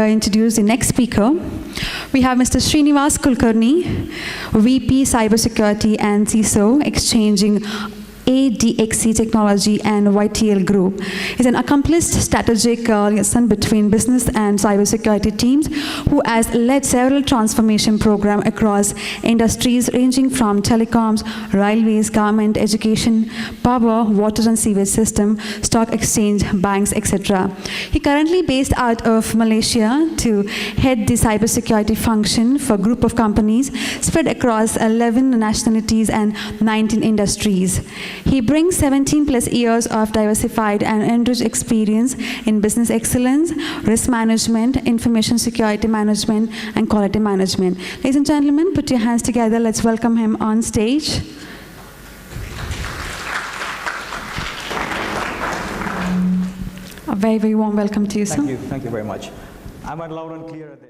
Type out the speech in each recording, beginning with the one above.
introduce the next speaker. We have Mr. Shrinivas Kulkarni, VP Cybersecurity and CISO, Exchanging DXC Technology and YTL Group. He's an accomplished strategic liaison between business and cybersecurity teams who has led several transformation programs across industries ranging from telecoms, railways, government, education, power, water and sewage system, stock exchange, banks, etc. He currently based out of Malaysia to head the cybersecurity function for a group of companies spread across 11 nationalities and 19 industries. He brings 17 plus years of diversified and enriched experience in business excellence, risk management, information security management, and quality management. Ladies and gentlemen, put your hands together. Let's welcome him on stage. A very, very warm welcome to you, sir. Thank you very much. I'm loud and clear at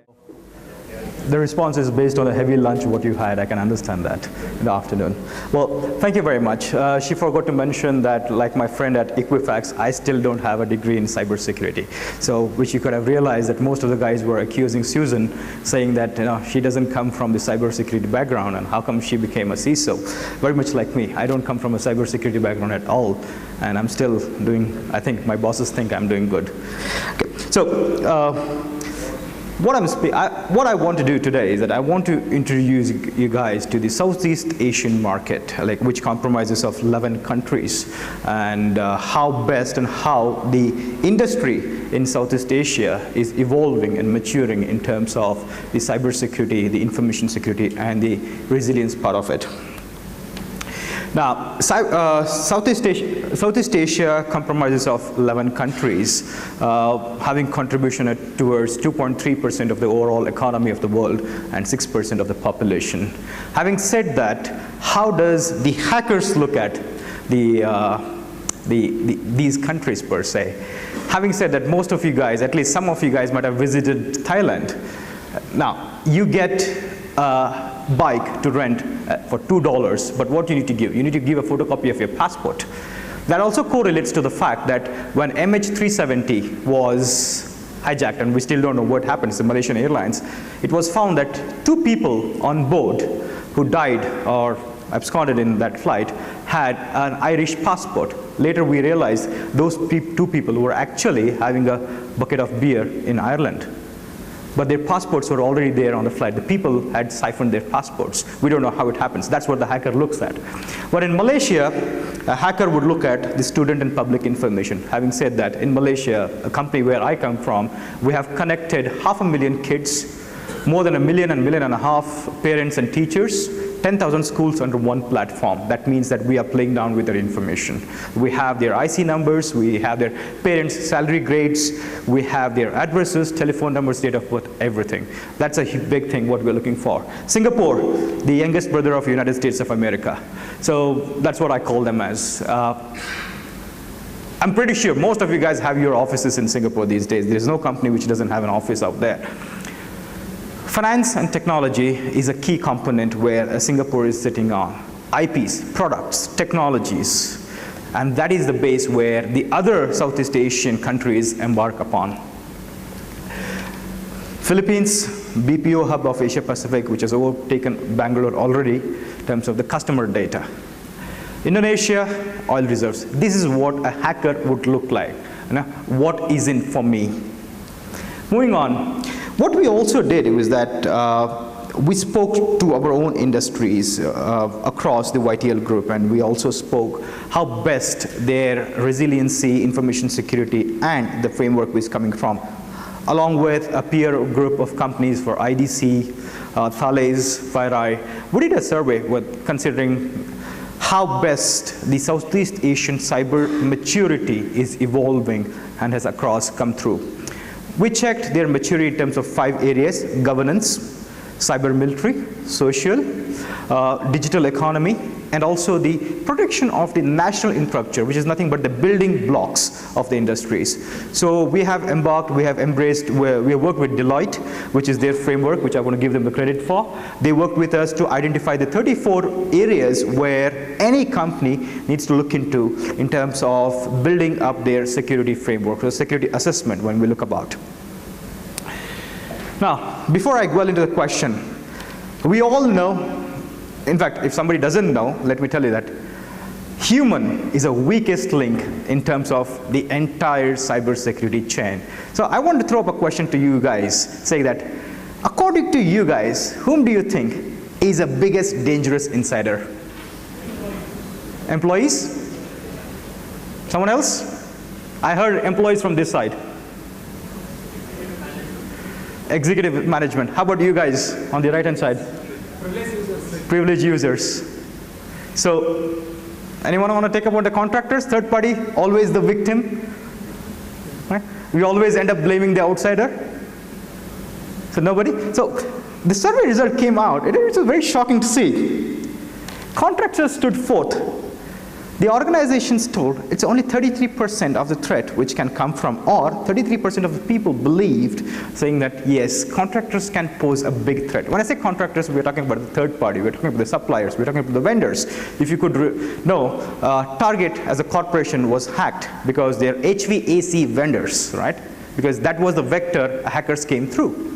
the response is based on a heavy lunch what you had. I can understand that in the afternoon. Well, thank you very much. She forgot to mention that, like my friend at Equifax, I still don't have a degree in cybersecurity. So, which you could have realized that most of the guys were accusing Susan, saying that she doesn't come from the cybersecurity background, and how come she became a CISO? Very much like me. I don't come from a cybersecurity background at all, and I'm still doing. I think my bosses think I'm doing good. Okay. So. What I want to do today is that I want to introduce you guys to the Southeast Asian market, which comprises of 11 countries, and how best and how the industry in Southeast Asia is evolving and maturing in terms of the cybersecurity, the information security, and the resilience part of it. Now, Southeast Asia comprises of 11 countries, having contribution towards 2.3% of the overall economy of the world and 6% of the population. Having said that, how does the hackers look at these countries per se? Having said that, most of you guys, at least some of you guys, might have visited Thailand. Now, you get bike to rent for $2, but what you need to give? You need to give a photocopy of your passport. That also correlates to the fact that when MH370 was hijacked, and we still don't know what happened to Malaysian Airlines, it was found that 2 people on board who died or absconded in that flight had an Irish passport. Later we realized those 2 people were actually having a bucket of beer in Ireland. But their passports were already there on the flight. The people had siphoned their passports. We don't know how it happens. That's what the hacker looks at. But in Malaysia, a hacker would look at the student and public information. Having said that, in Malaysia, a company where I come from, we have connected 500,000 kids, more than 1.5 million parents and teachers, 10,000 schools under one platform. That means that we are playing down with their information. We have their IC numbers, we have their parents' salary grades, we have their addresses, telephone numbers, date of birth, everything. That's a big thing what we're looking for. Singapore, the youngest brother of the United States of America. So that's what I call them as. I'm pretty sure most of you guys have your offices in Singapore these days. There's no company which doesn't have an office out there. Finance and technology is a key component where Singapore is sitting on. IPs, products, technologies, and that is the base where the other Southeast Asian countries embark upon. Philippines, BPO hub of Asia Pacific, which has overtaken Bengaluru already in terms of the customer data. Indonesia, oil reserves. This is what a hacker would look like. What is in for me? Moving on. What we also did was that we spoke to our own industries across the YTL group, and we also spoke how best their resiliency, information security, and the framework was coming from, along with a peer group of companies for IDC, Thales, FireEye. We did a survey with considering how best the Southeast Asian cyber maturity is evolving and has come through. We checked their maturity in terms of 5 areas: governance, cyber military, social, digital economy, and also the protection of the national infrastructure, which is nothing but the building blocks of the industries. So we have embarked, we have embraced, we have worked with Deloitte, which is their framework, which I want to give them the credit for. They worked with us to identify the 34 areas where any company needs to look into in terms of building up their security framework, or security assessment when we look about. Now, before I go into the question, we all know, in fact, if somebody doesn't know, let me tell you that human is the weakest link in terms of the entire cybersecurity chain. So I want to throw up a question to you guys, saying that, according to you guys, whom do you think is the biggest dangerous insider? Employees? Someone else? I heard employees from this side. Executive management. How about you guys on the right-hand side? Privileged users. Privileged users. So, anyone want to take about the contractors? Third party, always the victim. Right? We always end up blaming the outsider. So nobody? So the survey result came out. It was very shocking to see. Contractors stood fourth. The organizations told it's only 33% of the threat which can come from, or 33% of the people believed, saying that yes, contractors can pose a big threat. When I say contractors, we're talking about the third party, we're talking about the suppliers, we're talking about the vendors. If you could know, Target as a corporation was hacked because they're HVAC vendors, right? Because that was the vector hackers came through.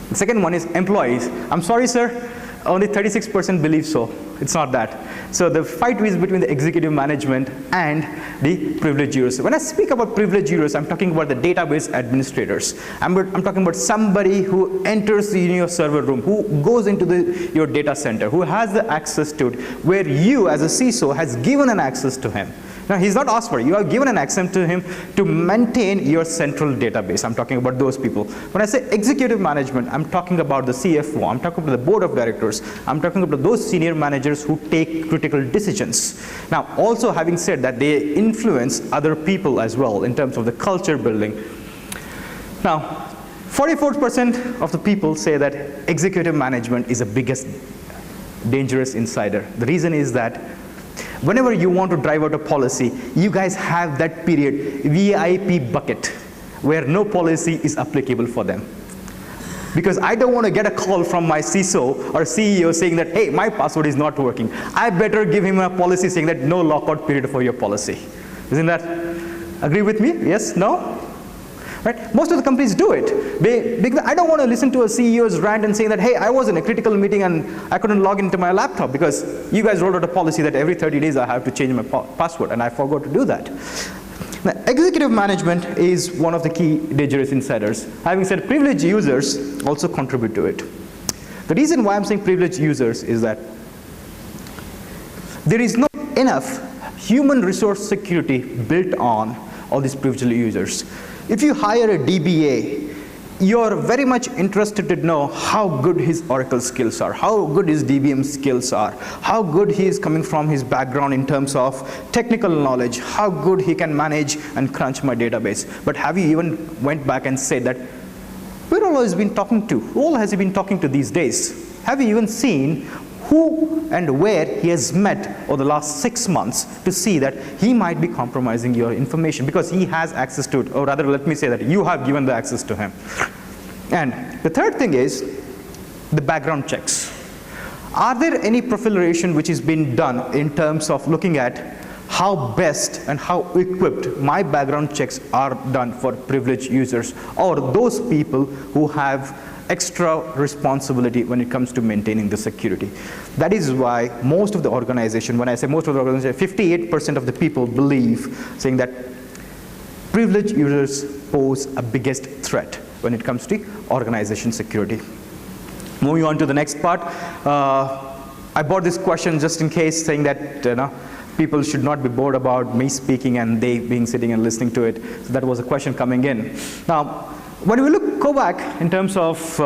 The second one is employees. I'm sorry, sir, only 36% believe so. It's not that. So the fight is between the executive management and the privileged users. When I speak about privileged users, I'm talking about the database administrators. I'm talking about somebody who enters your server room, who goes into your data center, who has the access to it, where you as a CISO has given an access to him. Now, he's not asked for it. You have given an access to him to maintain your central database. I'm talking about those people. When I say executive management, I'm talking about the CFO. I'm talking about the board of directors. I'm talking about those senior managers who take critical decisions. Now, also having said that, they influence other people as well in terms of the culture building. Now, 44% of the people say that executive management is the biggest dangerous insider. The reason is that whenever you want to drive out a policy, you guys have that period, VIP bucket, where no policy is applicable for them. Because I don't want to get a call from my CISO or CEO saying that, hey, my password is not working. I better give him a policy saying that no lockout period for your policy. Isn't that, agree with me? Yes? No? Right? Most of the companies do it. Because I don't want to listen to a CEO's rant and saying that, hey, I was in a critical meeting and I couldn't log into my laptop because you guys rolled out a policy that every 30 days I have to change my password, and I forgot to do that. Now, executive management is one of the key dangerous insiders. Having said, privileged users also contribute to it. The reason why I'm saying privileged users is that there is not enough human resource security built on all these privileged users. If you hire a DBA, you're very much interested to know how good his Oracle skills are, how good his DBM skills are, how good he is coming from his background in terms of technical knowledge, how good he can manage and crunch my database. But have you even went back and said that, where all has he been talking to? Who all has he been talking to these days? Have you even seen who and where he has met over the last 6 months to see that he might be compromising your information because he has access to it, or rather let me say that you have given the access to him. And the third thing is the background checks. Are there any proliferation which has been done in terms of looking at how best and how equipped my background checks are done for privileged users or those people who have extra responsibility when it comes to maintaining the security? That is why most of the organization, when I say most of the organization, 58% of the people believe, saying that privileged users pose a biggest threat when it comes to organization security. Moving on to the next part, I brought this question just in case, saying that people should not be bored about me speaking and they being sitting and listening to it. So that was a question coming in. Now, when we go back in terms of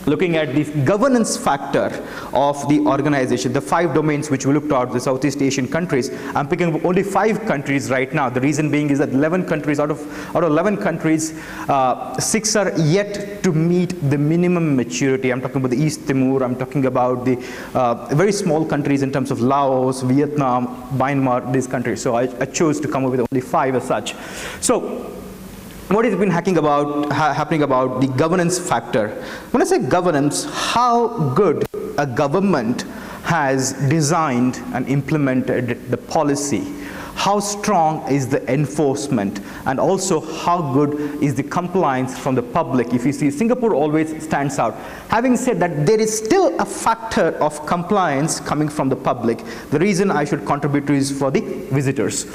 looking at the governance factor of the organization, the 5 domains which we looked at, the Southeast Asian countries, I'm picking up only 5 countries right now. The reason being is that 11 countries, out of 11 countries, 6 are yet to meet the minimum maturity. I'm talking about the East Timor, I'm talking about the very small countries in terms of Laos, Vietnam, Myanmar, these countries. So I chose to come up with only 5 as such. So what has been happening about the governance factor? When I say governance, how good a government has designed and implemented the policy, how strong is the enforcement, and also how good is the compliance from the public. If you see, Singapore always stands out. Having said that, there is still a factor of compliance coming from the public. The reason I should contribute to is for the visitors.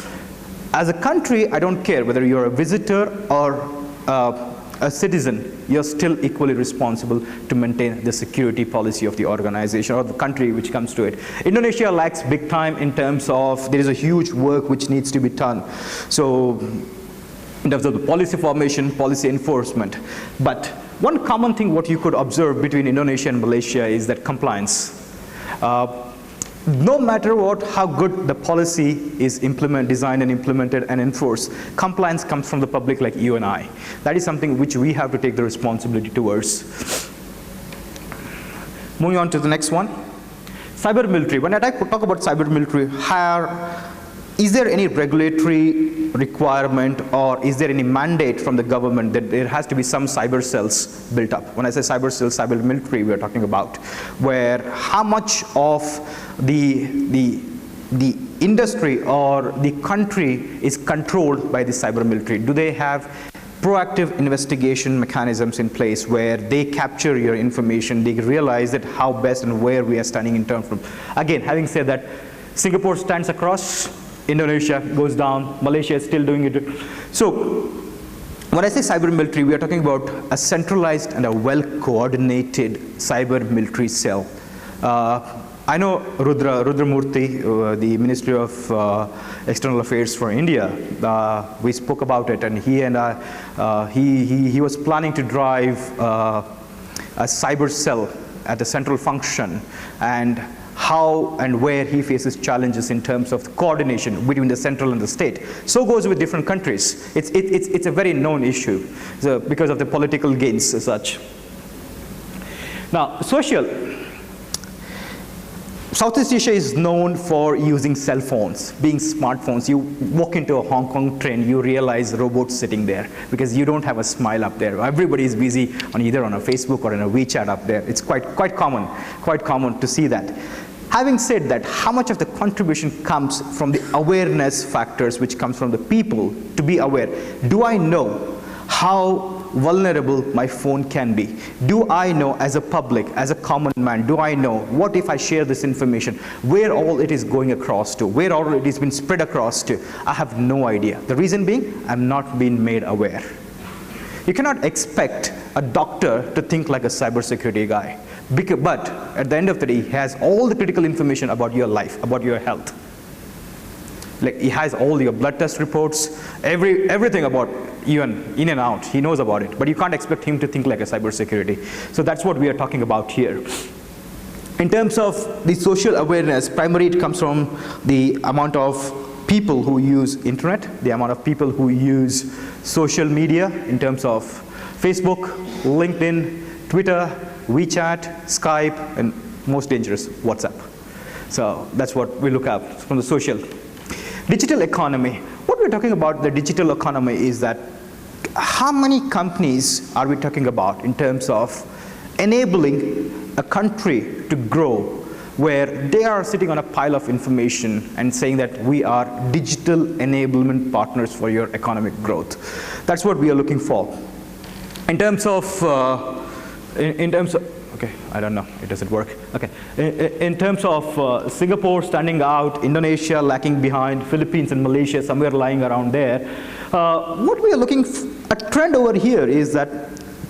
As a country, I don't care whether you're a visitor or a citizen, you're still equally responsible to maintain the security policy of the organization or the country which comes to it. Indonesia lacks big time in terms of, there is a huge work which needs to be done. So, in terms of the policy formation, policy enforcement. But one common thing what you could observe between Indonesia and Malaysia is that compliance. No matter what, how good the policy is designed and implemented and enforced, compliance comes from the public like you and I. That is something which we have to take the responsibility towards. Moving on to the next one. Cyber military. When I talk about cyber military, is there any regulatory requirement or is there any mandate from the government that there has to be some cyber cells built up? When I say cyber cells, cyber military we are talking about, where how much of the industry or the country is controlled by the cyber military? Do they have proactive investigation mechanisms in place where they capture your information, they realize that how best and where we are standing in terms of, again, having said that, Singapore stands across, Indonesia goes down, Malaysia is still doing it. So, when I say cyber military, we are talking about a centralized and a well-coordinated cyber military cell. I know Rudra Murthy, the Ministry of External Affairs for India, we spoke about it, and he and I, he was planning to drive a cyber cell at a central function, and how and where he faces challenges in terms of coordination between the central and the state. So goes with different countries. It's a very known issue because of the political gains as such. Now, Southeast Asia is known for using cell phones, being smartphones. You walk into a Hong Kong train, you realize robots sitting there because you don't have a smile up there. Everybody is busy on either on a Facebook or in a WeChat up there. It's quite common to see that. Having said that, how much of the contribution comes from the awareness factors which comes from the people to be aware? Do I know how vulnerable my phone can be? Do I know as a public, as a common man, do I know what if I share this information, where all it is going across to, where all it has been spread across to? I have no idea. The reason being, I'm not being made aware. You cannot expect a doctor to think like a cybersecurity guy, but at the end of the day, he has all the critical information about your life, about your health. Like he has all your blood test reports, everything about you in and out, he knows about it, but you can't expect him to think like a cybersecurity. So that's what we are talking about here. In terms of the social awareness, primarily it comes from the amount of people who use internet, the amount of people who use social media in terms of Facebook, LinkedIn, Twitter, WeChat, Skype, and most dangerous, WhatsApp. So that's what we look at from the social. Digital economy. What we're talking about the digital economy is that how many companies are we talking about in terms of enabling a country to grow where they are sitting on a pile of information and saying that we are digital enablement partners for your economic growth. That's what we are looking for. In terms of, okay, I don't know, it doesn't work. Okay, in terms of Singapore standing out, Indonesia lacking behind, Philippines and Malaysia somewhere lying around there, what we are looking, a trend over here is that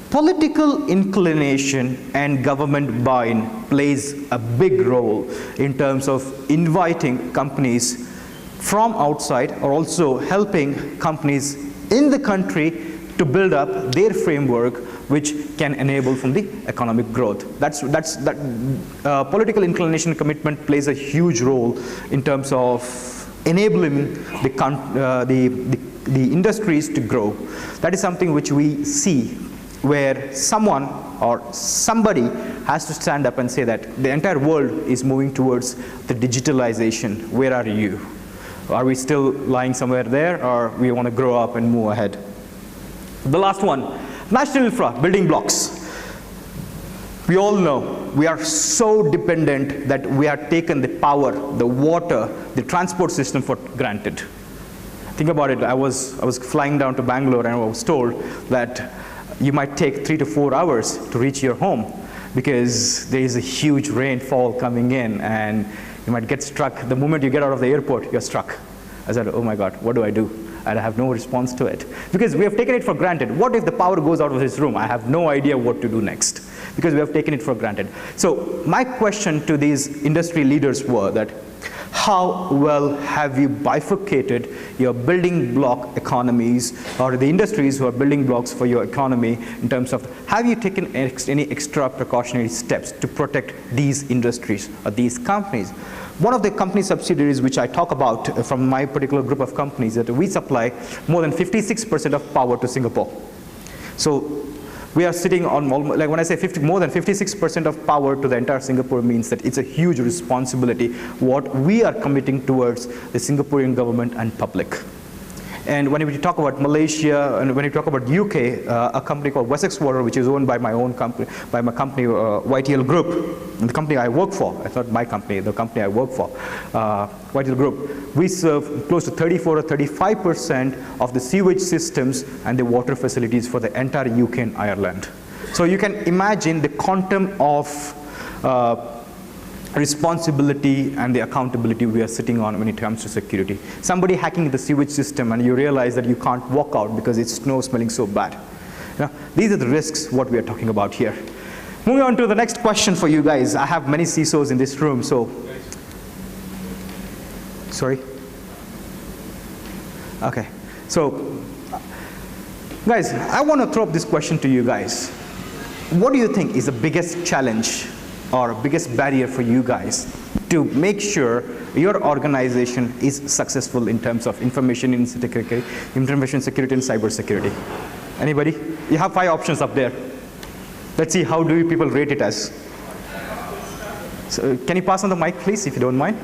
political inclination and government buy-in plays a big role in terms of inviting companies from outside or also helping companies in the country to build up their framework which can enable from the economic growth. Political inclination commitment plays a huge role in terms of enabling the industries to grow. That is something which we see where someone or somebody has to stand up and say that the entire world is moving towards the digitalization. Where are you? Are we still lying somewhere there, or we want to grow up and move ahead? The last one, national infra, building blocks. We all know we are so dependent that we have taken the power, the water, the transport system for granted. think about it, I was flying down to Bangalore and I was told that you might take 3 to 4 hours to reach your home because there is a huge rainfall coming in and you might get struck. The moment you get out of the airport, you're struck. I said, oh my God, what do I do? And I have no response to it. Because we have taken it for granted. What if the power goes out of this room? I have no idea what to do next because we have taken it for granted. So my question to these industry leaders were that, how well have you bifurcated your building block economies or the industries who are building blocks for your economy in terms of, have you taken any extra precautionary steps to protect these industries or these companies? One of the company subsidiaries which I talk about from my particular group of companies, that we supply more than 56% of power to Singapore. So we are sitting on, like when I say more than 56% of power to the entire Singapore means that it's a huge responsibility what we are committing towards the Singaporean government and public. And when we talk about Malaysia and when we talk about UK, a company called Wessex Water, which is owned by my own company, YTL Group, the company I work for, it's not my company, the company I work for, YTL Group, we serve close to 34 or 35% of the sewage systems and the water facilities for the entire UK and Ireland. So you can imagine the quantum of responsibility and the accountability we are sitting on when it comes to security. Somebody hacking the sewage system and you realize that you can't walk out because it's snow smelling so bad. You know, these are the risks what we are talking about here. Moving on to the next question for you guys. I have many CISOs in this room, so. Sorry? Okay, so guys, I want to throw up this question to you guys. What do you think is the biggest challenge or biggest barrier for you guys to make sure your organization is successful in terms of information security and cyber security? Anybody? You have 5 options up there. Let's see how do people rate it as. So can you pass on the mic, please, if you don't mind?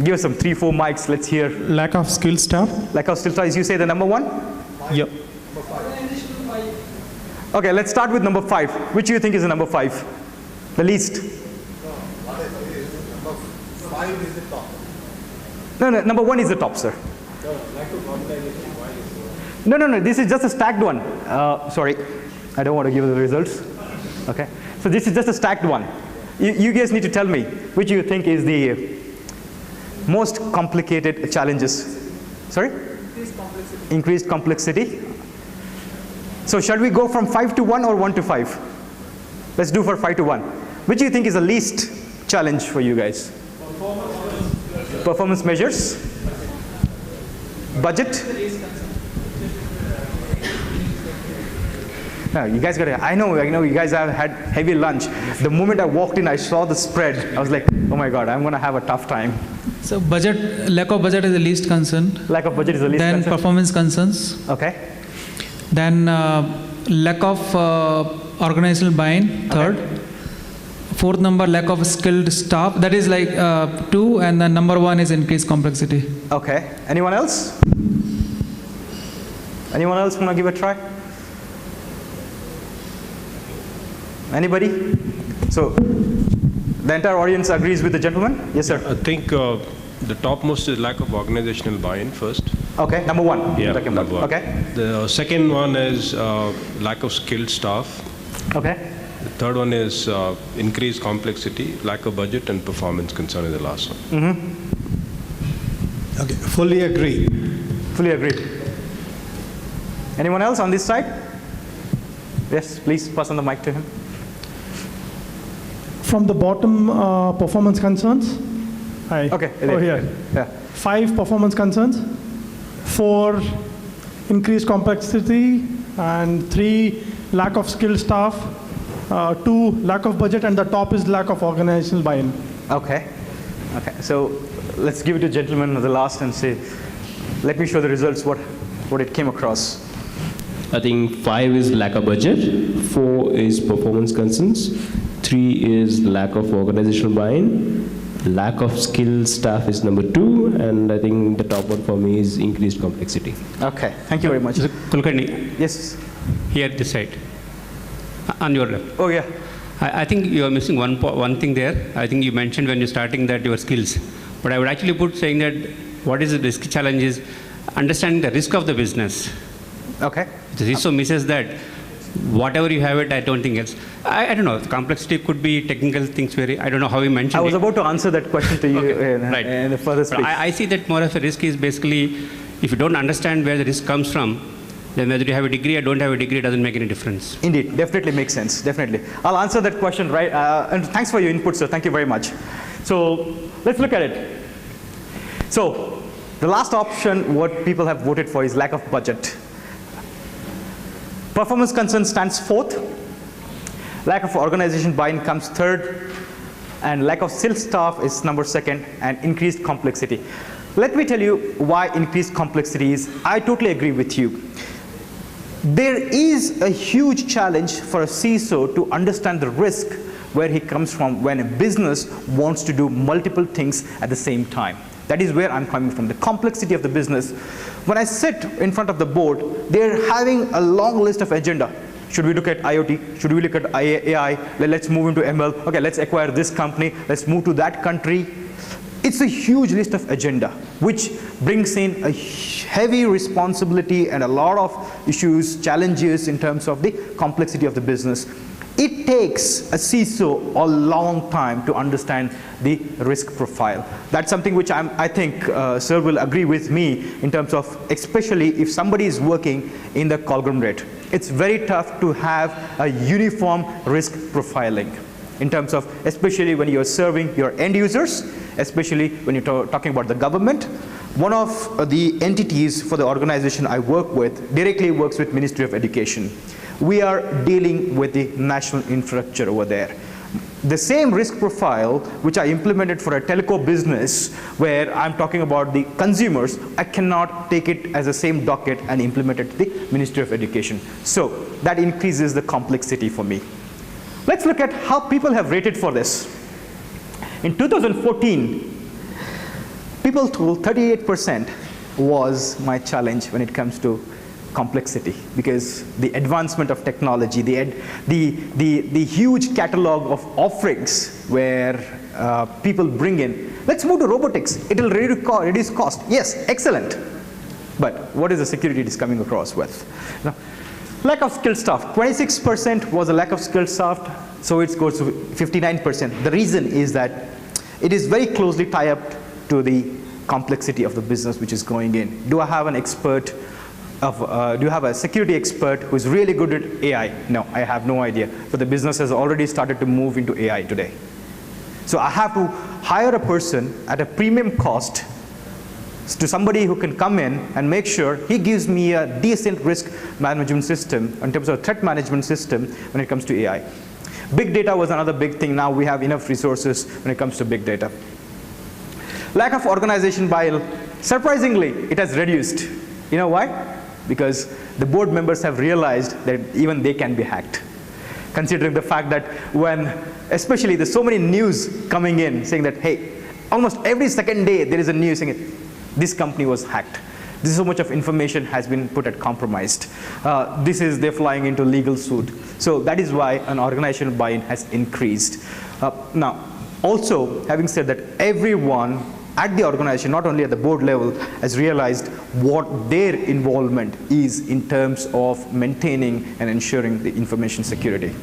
Give us some 3-4 mics. Let's hear. Lack of skilled staff. Lack of skilled staff. You say the number 1? Yep. Okay, let's start with number 5. Which do you think is the number 5? The least? Number 5 is the top. No, number 1 is the top, sir. No, this is just a stacked one. Sorry, I don't want to give the results. Okay, so this is just a stacked one. You guys need to tell me which you think is the most complicated challenges. Sorry? Increased complexity. So shall we go from 5 to 1 or 1 to 5? Let's do for 5 to 1. Which do you think is the least challenge for you guys? Performance measures? Budget? No, you guys got it. I know you guys have had heavy lunch. The moment I walked in, I saw the spread. I was like, oh my God, I'm going to have a tough time. So lack of budget is the least concern. Lack of budget is the least concern. Then performance concerns. Okay. Then lack of organizational buy-in, third. Okay. Fourth number, lack of skilled staff. That is like 2, and then number 1 is increased complexity. Okay. Anyone else? Anyone else want to give a try? Anybody? So the entire audience agrees with the gentleman? Yes, sir. I think the topmost is lack of organizational buy-in first. Okay, number 1. Yeah, number 1. Okay. The second one is lack of skilled staff. Okay. The third one is increased complexity, lack of budget, and performance concern is the last one. Okay, fully agree. Fully agree. Anyone else on this side? Yes, please pass on the mic to him. From the bottom, performance concerns. Hi. Okay. Oh, here. Yeah. 5 performance concerns, 4 increased complexity, and 3 lack of skilled staff, 2 lack of budget, and the top is lack of organizational buy-in. Okay. Okay. So let's give it to gentleman the last and say, let me show the results what it came across. I think 5 is lack of budget, 4 is performance concerns, 3 is lack of organizational buy-in, lack of skilled staff is number 2, and I think the top one for me is increased complexity. Okay, thank you very much. Kulkarni. Yes. Here this side. On your left. Oh yeah. I think you are missing one thing there. I think you mentioned when you're starting that your skills. But I would actually put saying that what is the risk challenge is understanding the risk of the business. Okay. The CISO misses that. Whatever you have it, I don't think else. I don't know. Complexity could be technical things. I don't know how you mentioned I was it. about to answer that question to you Right. in the further speech. But I see that more of a risk is basically, if you don't understand where the risk comes from, then whether you have a degree or don't have a degree doesn't make any difference. Indeed, definitely makes sense, definitely. I'll answer that question, right? And thanks for your input, sir. Thank you very much. So let's look at it. So the last option, what people have voted for is lack of budget. Performance concern stands fourth. Lack of organization buy-in comes third. And lack of skilled staff is number second, and increased complexity. Let me tell you why increased complexity is. I totally agree with you. There is a huge challenge for a CISO to understand the risk where he comes from when a business wants to do multiple things at the same time. That is where I'm coming from, the complexity of the business. When I sit in front of the board, they're having a long list of agenda. Should we look at IoT? Should we look at AI? Let's move into ML. Okay, let's acquire this company. Let's move to that country. It's a huge list of agenda, which brings in a heavy responsibility and a lot of issues, challenges in terms of the complexity of the business. It takes a CISO a long time to understand the risk profile. That's something which I think sir will agree with me in terms of, especially if somebody is working in the conglomerate. It's very tough to have a uniform risk profiling in terms of, especially when you're serving your end users, especially when you're talking about the government. One of the entities for the organization I work with directly works with Ministry of Education. We are dealing with the national infrastructure over there. The same risk profile which I implemented for a telco business where I'm talking about the consumers, I cannot take it as the same docket and implement it to the Ministry of Education. So that increases the complexity for me. Let's look at how people have rated for this. In 2014, people told 38% was my challenge when it comes to complexity, because the advancement of technology, the huge catalog of offerings where people bring in. Let's move to robotics. It will reduce cost. Yes, excellent. But what is the security it is coming across with? Now, lack of skilled staff. 26% was a lack of skilled staff, so it goes to 59%. The reason is that it is very closely tied up to the complexity of the business which is going in. Do I have an expert? Do you have a security expert who is really good at AI? No, I have no idea. But the business has already started to move into AI today. So I have to hire a person at a premium cost to somebody who can come in and make sure he gives me a decent risk management system in terms of threat management system when it comes to AI. Big data was another big thing. Now we have enough resources when it comes to big data. Lack of organization buy-in. Surprisingly, it has reduced. You know why? Because the board members have realized that even they can be hacked. Considering the fact that when, especially there's so many news coming in saying that, hey, almost every second day there is a news saying this company was hacked. This is so much of information has been put at compromised. They're flying into legal suit. So that is why an organizational buy-in has increased. Now, also, having said that, everyone at the organization, not only at the board level, has realized what their involvement is in terms of maintaining and ensuring the information security.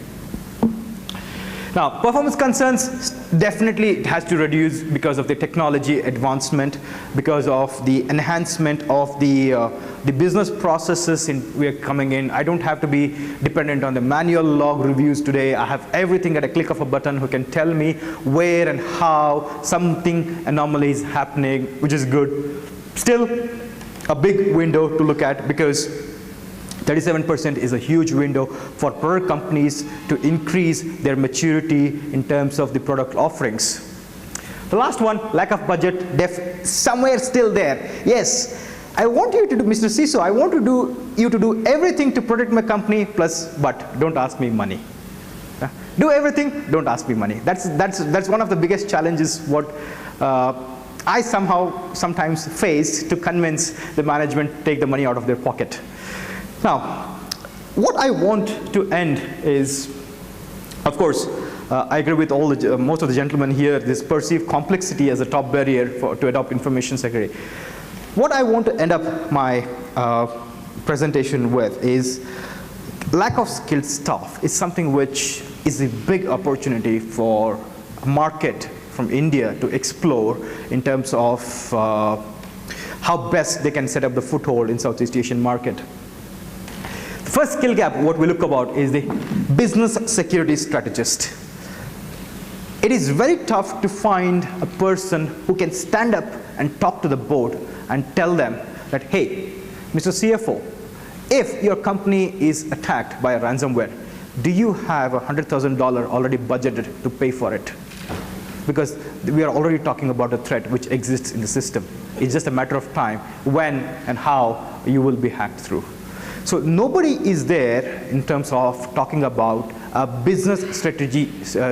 Now, performance concerns, definitely it has to reduce because of the technology advancement, because of the enhancement of the business processes we are coming in. I don't have to be dependent on the manual log reviews today. I have everything at a click of a button who can tell me where and how something anomaly is happening, which is good. Still, a big window to look at, because 37% is a huge window for product companies to increase their maturity in terms of the product offerings. The last one, lack of budget, somewhere still there. Yes, I want you to do, Mr. CISO, I want you to do everything to protect my company, but don't ask me money. Do everything, don't ask me money. That's one of the biggest challenges what I sometimes face to convince the management to take the money out of their pocket. Now, what I want to end is, of course, I agree with most of the gentlemen here, this perceived complexity as a top barrier to adopt information security. what I want to end up my presentation with is lack of skilled staff is something which is a big opportunity for a market from India to explore in terms of how best they can set up the foothold in Southeast Asian market. The first skill gap, what we look about, is the business security strategist. It is very tough to find a person who can stand up and talk to the board and tell them that, hey, Mr. CFO, if your company is attacked by a ransomware, do you have $100,000 already budgeted to pay for it? Because we are already talking about a threat which exists in the system. It's just a matter of time when and how you will be hacked through. So nobody is there in terms of talking about a business strategy,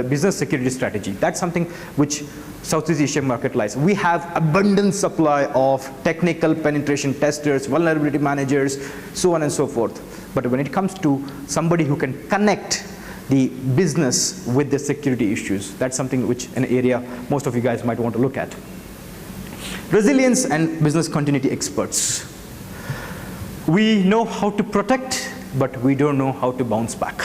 business security strategy. That's something which Southeast Asian market lies. We have abundant supply of technical penetration testers, vulnerability managers, so on and so forth. But when it comes to somebody who can connect the business with the security issues, that's something which an area most of you guys might want to look at. Resilience and business continuity experts. We know how to protect, but we don't know how to bounce back.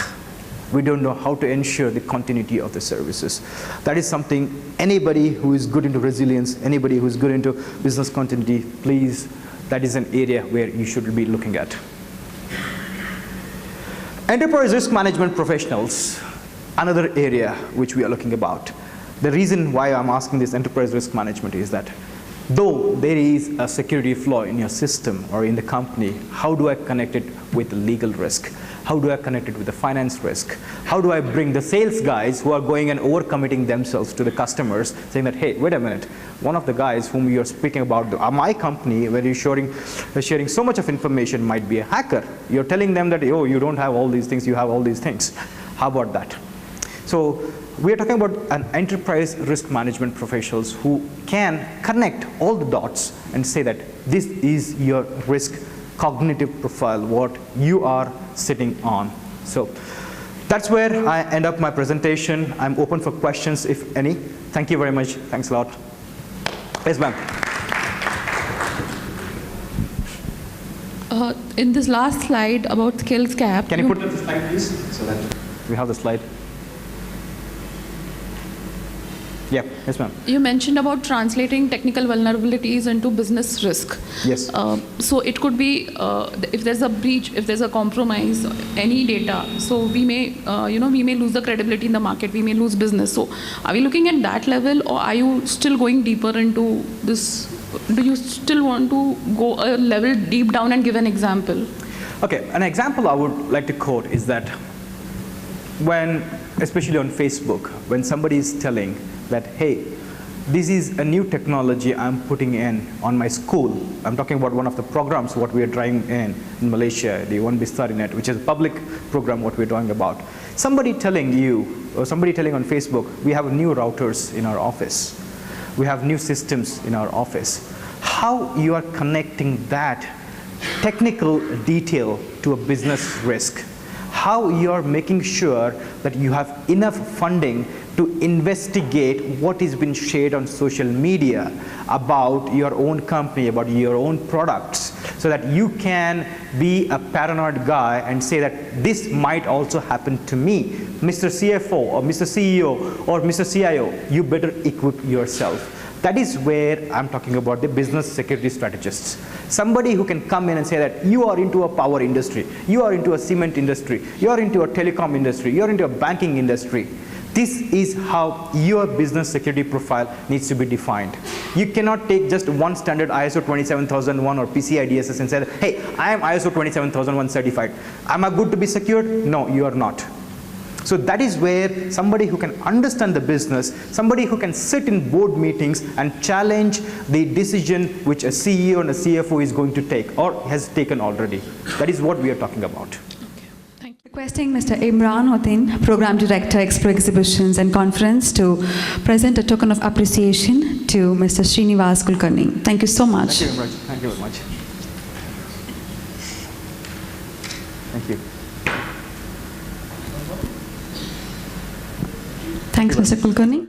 We don't know how to ensure the continuity of the services. That is something anybody who is good into resilience, anybody who is good into business continuity, please, that is an area where you should be looking at. Enterprise risk management professionals, another area which we are looking about. The reason why I'm asking this enterprise risk management is that though there is a security flaw in your system or in the company, how do I connect it with the legal risk? How do I connect it with the finance risk? How do I bring the sales guys who are going and overcommitting themselves to the customers, saying that, hey, wait a minute, one of the guys whom you're speaking about, my company, where you're sharing so much of information, might be a hacker. You're telling them that, oh, you don't have all these things, you have all these things. How about that? So we are talking about an enterprise risk management professionals who can connect all the dots and say that this is your risk cognitive profile, what you are sitting on. So that's where I end up my presentation. I'm open for questions, if any. Thank you very much. Thanks a lot. Yes, ma'am. In this last slide about skills gap. Can you put up the slide, please, so that we have the slide? Yeah, yes, ma'am. You mentioned about translating technical vulnerabilities into business risk. Yes. So it could be if there's a breach, if there's a compromise, any data. So we may, we may lose the credibility in the market. We may lose business. So are we looking at that level, or are you still going deeper into this? Do you still want to go a level deep down and give an example? Okay, an example I would like to quote is that when, especially on Facebook, when somebody is telling that, hey, this is a new technology I'm putting in on my school. I'm talking about one of the programs what we are trying in Malaysia, the One Bistarinet, which is a public program what we're talking about. Somebody telling you, or somebody telling on Facebook, we have new routers in our office. We have new systems in our office. How you are connecting that technical detail to a business risk? How you are making sure that you have enough funding to investigate what has been shared on social media about your own company, about your own products, so that you can be a paranoid guy and say that this might also happen to me. Mr. CFO or Mr. CEO or Mr. CIO, you better equip yourself. That is where I'm talking about the business security strategists. Somebody who can come in and say that you are into a power industry, you are into a cement industry, you are into a telecom industry, you are into a banking industry. This is how your business security profile needs to be defined. You cannot take just one standard ISO 27001 or PCI DSS and say, hey, I am ISO 27001 certified. Am I good to be secured? No, you are not. So that is where somebody who can understand the business, somebody who can sit in board meetings and challenge the decision which a CEO and a CFO is going to take or has taken already. That is what we are talking about. Requesting Mr. Imran Hothin, Program Director, Expo Exhibitions and Conference, to present a token of appreciation to Mr. Shrinivas Kulkarni. Thank you so much. Thank you very much. Thank you very much. Thank you. Thanks, Mr. Kulkarni.